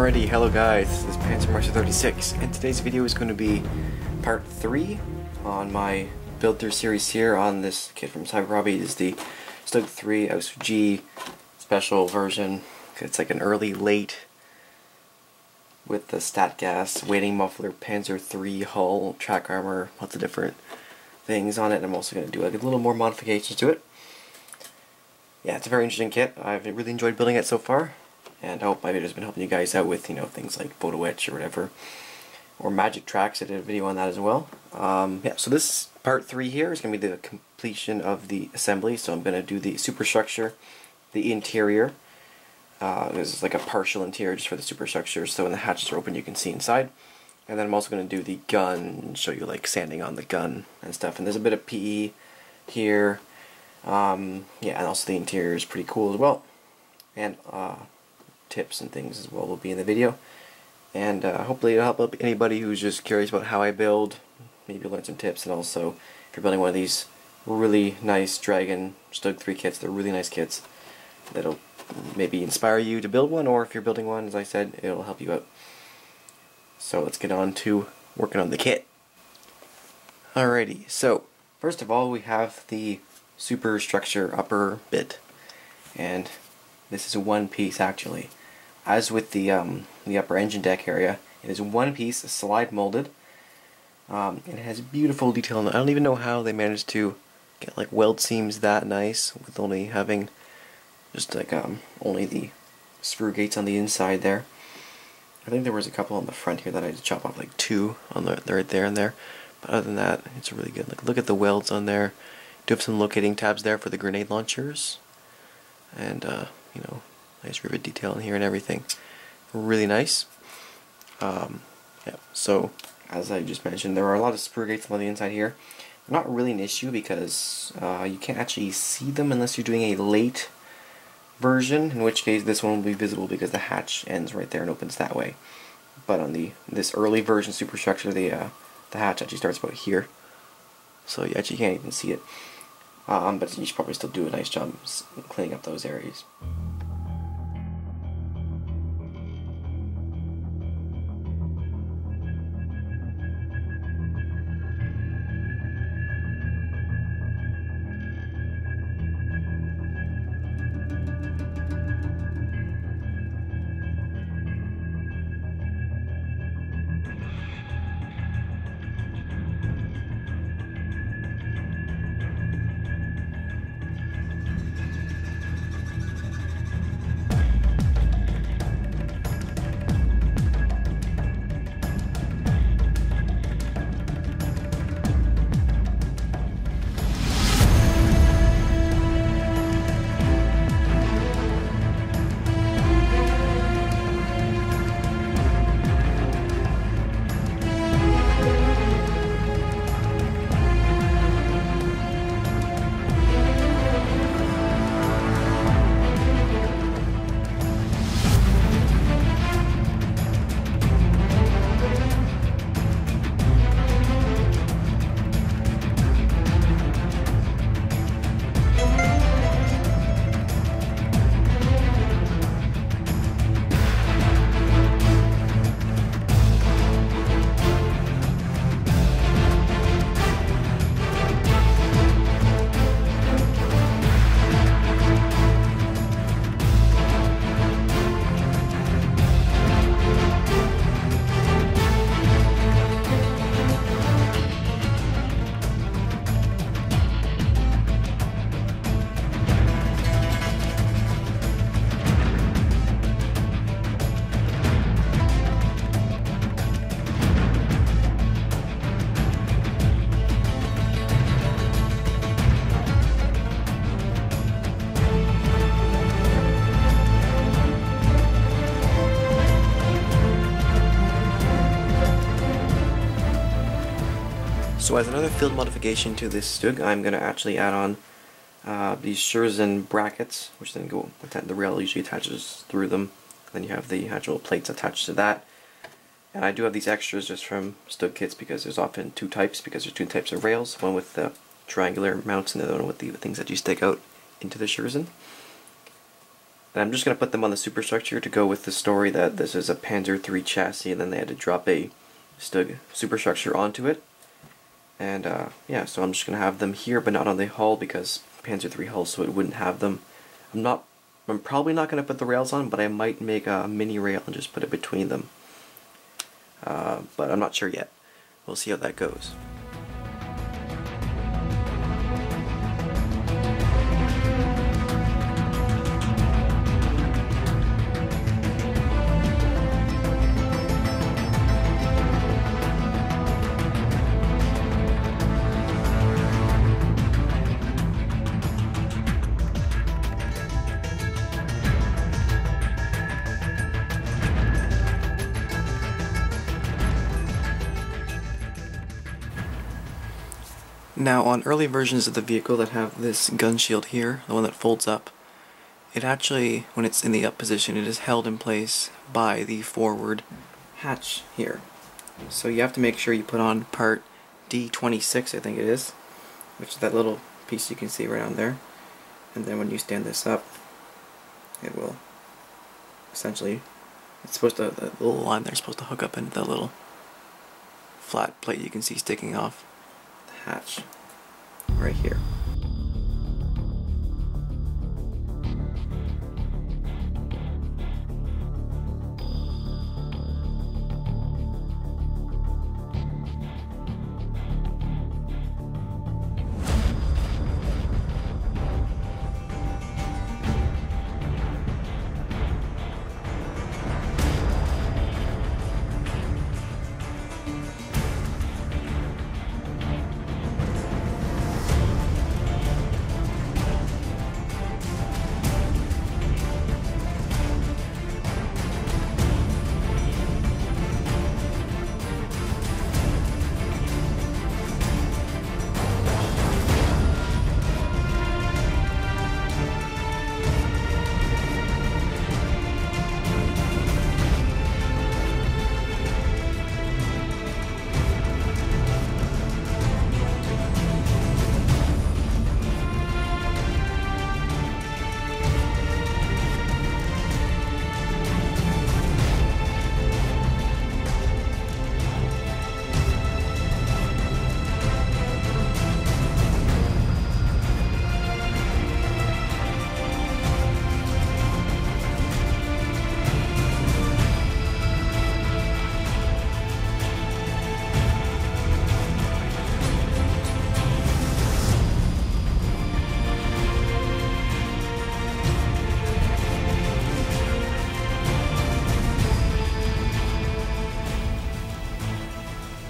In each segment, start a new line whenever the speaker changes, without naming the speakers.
Alrighty, hello guys, this is Panzermaster36, and today's video is going to be part 3 on my build through series here on this kit from Cyberhobby. It is the StuG III Ausf.G special version. It's like an early, late, with the stat gas, weighting muffler, Panzer III hull, track armor, lots of different things on it, and I'm also going to do like a little more modifications to it. Yeah, it's a very interesting kit. I've really enjoyed building it so far. And I hope my video has been helping you guys out with, things like photo etch or whatever. Or magic tracks. I did a video on that as well. Yeah, so this part 3 here is going to be the completion of the assembly. So I'm going to do the superstructure, the interior. This is like a partial interior just for the superstructure. So when the hatches are open you can see inside. And then I'm also going to do the gun and show you like sanding on the gun and stuff. And there's a bit of PE here. Yeah, and also the interior is pretty cool as well. And tips and things as well will be in the video, and hopefully it'll help anybody who's just curious about how I build. Maybe learn some tips, and also if you're building one of these really nice Dragon StuG III kits, they're really nice kits that'll maybe inspire you to build one, or if you're building one, as I said, it'll help you out. So let's get on to working on the kit. Alrighty, so first of all we have the superstructure upper bit, and this is one piece actually. As with the upper engine deck area, it is one piece, slide molded. It has beautiful detail. I don't even know how they managed to get like weld seams that nice with only having just like only the screw gates on the inside there. I think there was a couple on the front here that I had to chop off, like 2 on the right there and there. But other than that, it's really good. Like, look at the welds on there. Do have some locating tabs there for the grenade launchers, and nice rivet detail in here and everything. Really nice. Yeah, so as I just mentioned, there are a lot of screw gates on the inside here. Not really an issue because you can't actually see them unless you're doing a late version, in which case this one will be visible because the hatch ends right there and opens that way. But on this early version superstructure, the hatch actually starts about here, so you actually can't even see it. But you should probably still do a nice job cleaning up those areas. So as another field modification to this StuG, I'm going to actually add on these Scherzen brackets, which then go, the rail usually attaches through them. Then you have the actual plates attached to that. And I do have these extras just from StuG kits because there's often 2 types, because there's 2 types of rails, one with the triangular mounts and the other one with the things that you stick out into the Scherzen. And I'm just going to put them on the superstructure to go with the story that this is a Panzer III chassis and then they had to drop a StuG superstructure onto it. And yeah, so I'm just going to have them here but not on the hull because Panzer III hull, so it wouldn't have them. I'm probably not going to put the rails on, but I might make a mini rail and just put it between them. But I'm not sure yet. We'll see how that goes. Now, on early versions of the vehicle that have this gun shield here, the one that folds up, it actually, when it's in the up position, it is held in place by the forward hatch here. So you have to make sure you put on part D26, I think it is, which is that little piece you can see right on there. And then when you stand this up, it will essentially, it's supposed to, the little line there is supposed to hook up into that little flat plate you can see sticking off the hatch right here.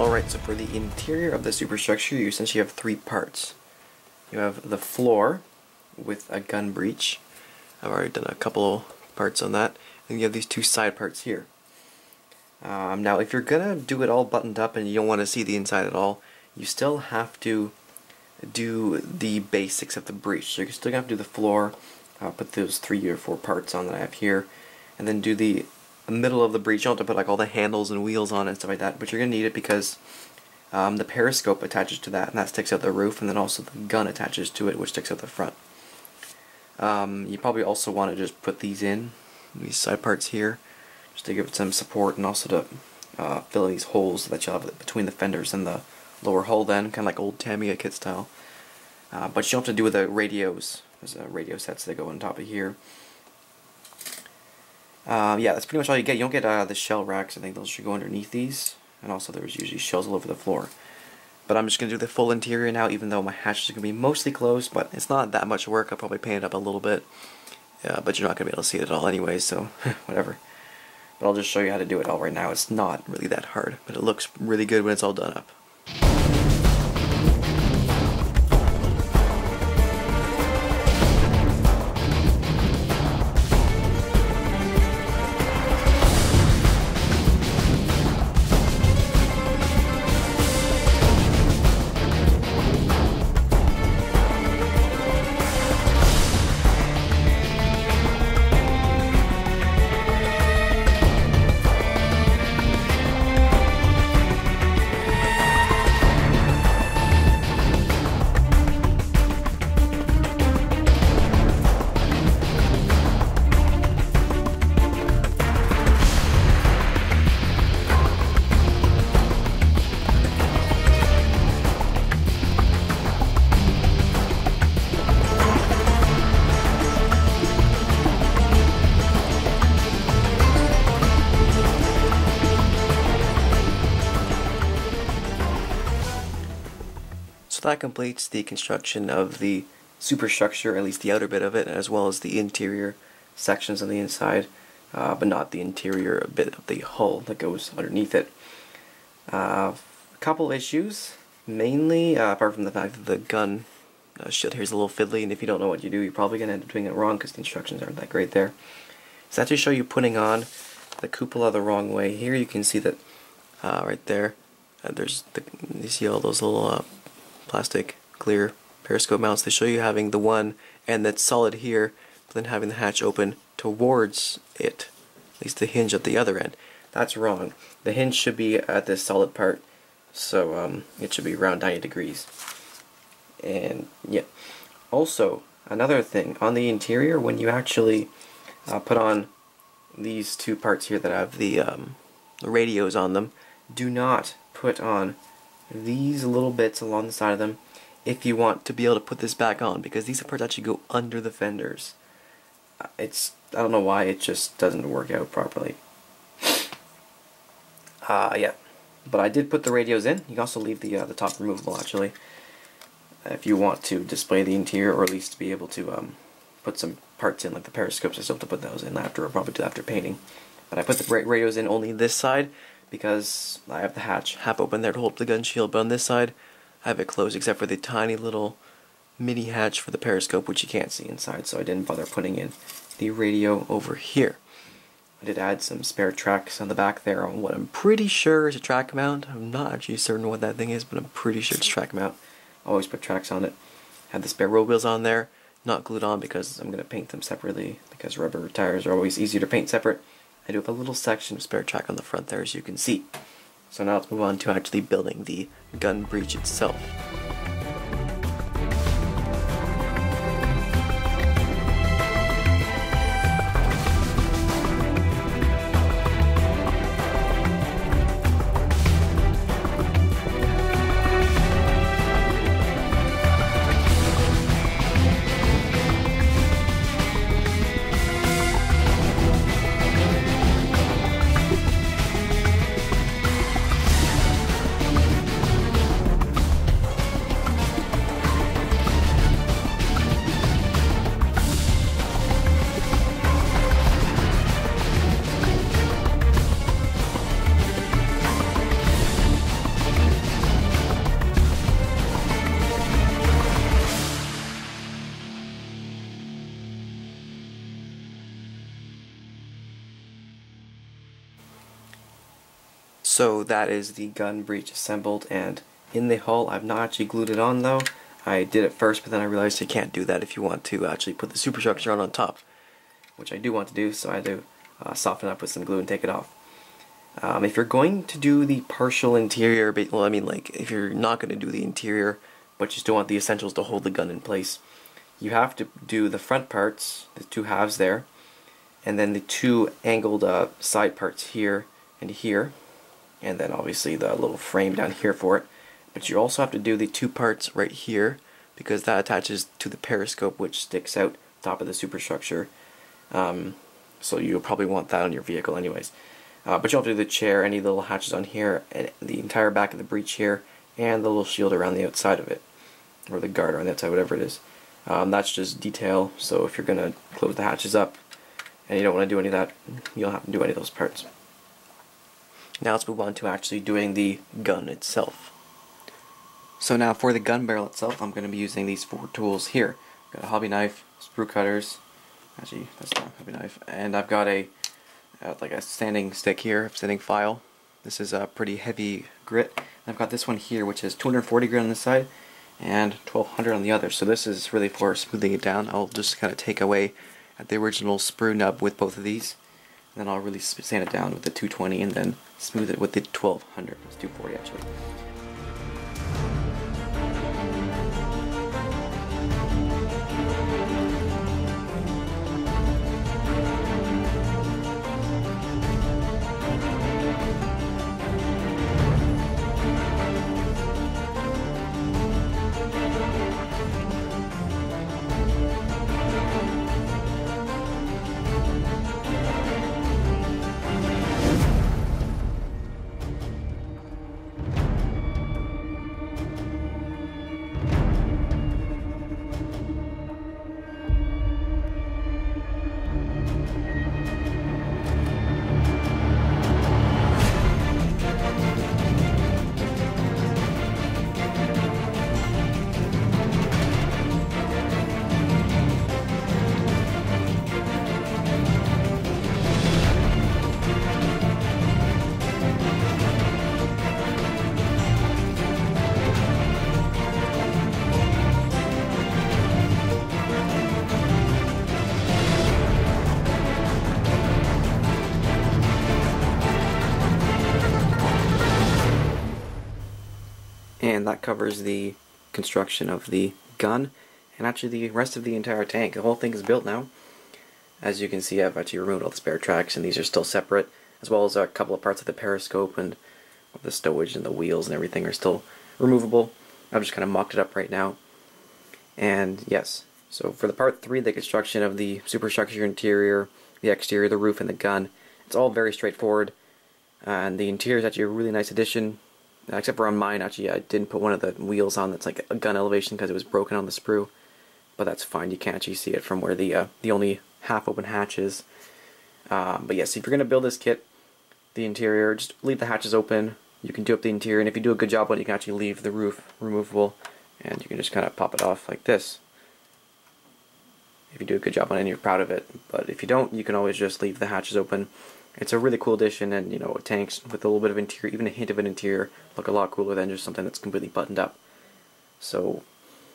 Alright, so for the interior of the superstructure, you essentially have three parts. You have the floor with a gun breech. I've already done a couple parts on that. And you have these two side parts here. Now, if you're gonna do it all buttoned up and you don't want to see the inside at all, you still have to do the basics of the breech. So you're still gonna have to do the floor, put those 3 or 4 parts on that I have here, and then do the middle of the breech. You don't have to put like all the handles and wheels on it and stuff like that, but you're gonna need it because the periscope attaches to that, and that sticks out the roof, and then also the gun attaches to it, which sticks out the front. You probably also want to just put these these side parts here, just to give it some support, and also to fill these holes that you'll have between the fenders and the lower hull then, kind of like old Tamiya kit style. But you don't have to do with the radios. There's radio sets that go on top of here. Yeah, that's pretty much all you get. You don't get the shell racks. I think those should go underneath these. And also there's usually shells all over the floor. But I'm just going to do the full interior now, even though my hatch is going to be mostly closed, but it's not that much work. I'll probably paint it up a little bit. But you're not going to be able to see it at all anyway, so whatever. But I'll just show you how to do it all right now. It's not really that hard, but it looks really good when it's all done up. So that completes the construction of the superstructure, at least the outer bit of it, as well as the interior sections on the inside, but not the interior bit of the hull that goes underneath it. A couple issues, mainly, apart from the fact that the gun shield here is a little fiddly, and if you don't know what you do, you're probably going to end up doing it wrong because the instructions aren't that great there. So that to show you putting on the cupola the wrong way. Here you can see that right there, you see all those little plastic clear periscope mounts. They show you having the one and that's solid here, but then having the hatch open towards it, at least the hinge at the other end. That's wrong. The hinge should be at this solid part, so it should be around 90 degrees. And yeah, also another thing on the interior, when you actually put on these two parts here that have the radios on them, do not put on these little bits along the side of them if you want to be able to put this back on, because these parts actually go under the fenders. I don't know why, it just doesn't work out properly. Yeah, but I did put the radios in. You can also leave the top removable actually, if you want to display the interior, or at least be able to put some parts in, like the periscopes. I still have to put those in after, I'll probably do after painting. But I put the radios in only this side because I have the hatch half open there to hold the gun shield, but on this side I have it closed except for the tiny little mini hatch for the periscope, which you can't see inside, so I didn't bother putting in the radio over here. I did add some spare tracks on the back there on what I'm pretty sure is a track mount. I'm not actually certain what that thing is, but I'm pretty sure it's a track mount. I always put tracks on it. Had the spare road wheels on there, not glued on because I'm going to paint them separately, because rubber tires are always easier to paint separate. I do have a little section of spare track on the front there, as you can see. So now let's move on to actually building the gun breech itself. So that is the gun breech assembled, and in the hull I've not actually glued it on though. I did it first, but then I realized you can't do that if you want to actually put the superstructure on top, which I do want to do, so I had to soften up with some glue and take it off. If you're going to do the partial interior, well, I mean, like, if you're not going to do the interior, but you still want the essentials to hold the gun in place, you have to do the front parts, the two halves there, and then the two angled side parts here and here, and then obviously the little frame down here for it. But you also have to do the two parts right here, because that attaches to the periscope, which sticks out top of the superstructure. So you'll probably want that on your vehicle anyways. But you'll have to do the chair, any little hatches on here, and the entire back of the breech here, and the little shield around the outside of it, or the guard around the outside, whatever it is. That's just detail, so if you're going to close the hatches up and you don't want to do any of that, you don't have to do any of those parts. Now let's move on to actually doing the gun itself. So now for the gun barrel itself, I'm going to be using these four tools here. I've got a hobby knife, screw cutters, actually that's not a hobby knife, and I've got a like a sanding stick here, sanding file. This is a pretty heavy grit. I've got this one here, which is 240 grit on this side and 1200 on the other. So this is really for smoothing it down. I'll just kind of take away at the original sprue nub with both of these, and then I'll really sand it down with the 220 and then smooth it with the 1200. It's 240 actually. And that covers the construction of the gun and actually the rest of the entire tank. The whole thing is built now. As you can see, I've actually removed all the spare tracks, and these are still separate, as well as a couple of parts of the periscope and the stowage and the wheels and everything are still removable. I've just kind of mocked it up right now. And yes, so for the part 3, the construction of the superstructure interior, the exterior, the roof, and the gun, it's all very straightforward. And the interior is actually a really nice addition. Except for on mine, actually, I didn't put one of the wheels on that's like a gun elevation because it was broken on the sprue. But that's fine, you can't actually see it from where the only half-open hatch is. But yes, if you're going to build this kit, the interior, just leave the hatches open. You can do up the interior, and if you do a good job on it, you can actually leave the roof removable, and you can just kind of pop it off like this. If you do a good job on it and you're proud of it. But if you don't, you can always just leave the hatches open. It's a really cool addition, and you know, tanks with a little bit of interior, even a hint of an interior, look a lot cooler than just something that's completely buttoned up. So,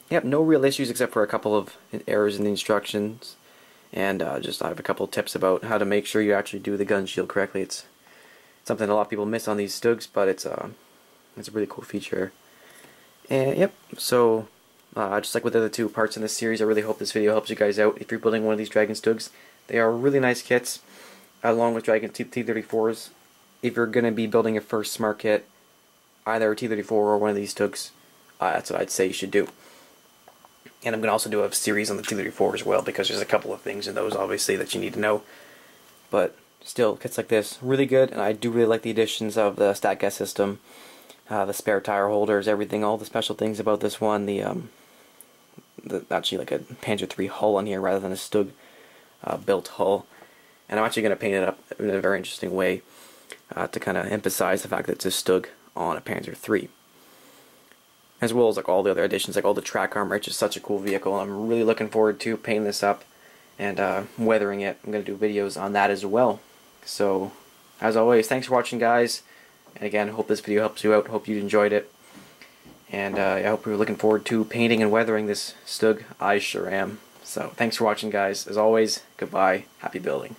yep, no real issues except for a couple of errors in the instructions, and I have a couple tips about how to make sure you actually do the gun shield correctly. It's something a lot of people miss on these StuGs, but it's a really cool feature. And yep, so just like with the other 2 parts in this series, I really hope this video helps you guys out if you're building one of these Dragon StuGs. They are really nice kits, along with Dragon T34s. If you're going to be building your first smart kit, either a T34 or one of these StuGs, that's what I'd say you should do. And I'm going to also do a series on the T34 as well, because there's a couple of things in those, obviously, that you need to know. But still, kits like this, really good, and I do really like the additions of the stat gas system, the spare tire holders, everything, all the special things about this one, actually like a Panzer III hull on here rather than a StuG built hull. And I'm actually going to paint it up in a very interesting way to kind of emphasize the fact that it's a StuG on a Panzer III. As well as like all the other additions, like all the track armor. It's just such a cool vehicle. I'm really looking forward to painting this up and weathering it. I'm going to do videos on that as well. So, as always, thanks for watching, guys. And again, hope this video helps you out. Hope you enjoyed it. And I hope you're looking forward to painting and weathering this StuG. I sure am. So, thanks for watching, guys. As always, goodbye. Happy building.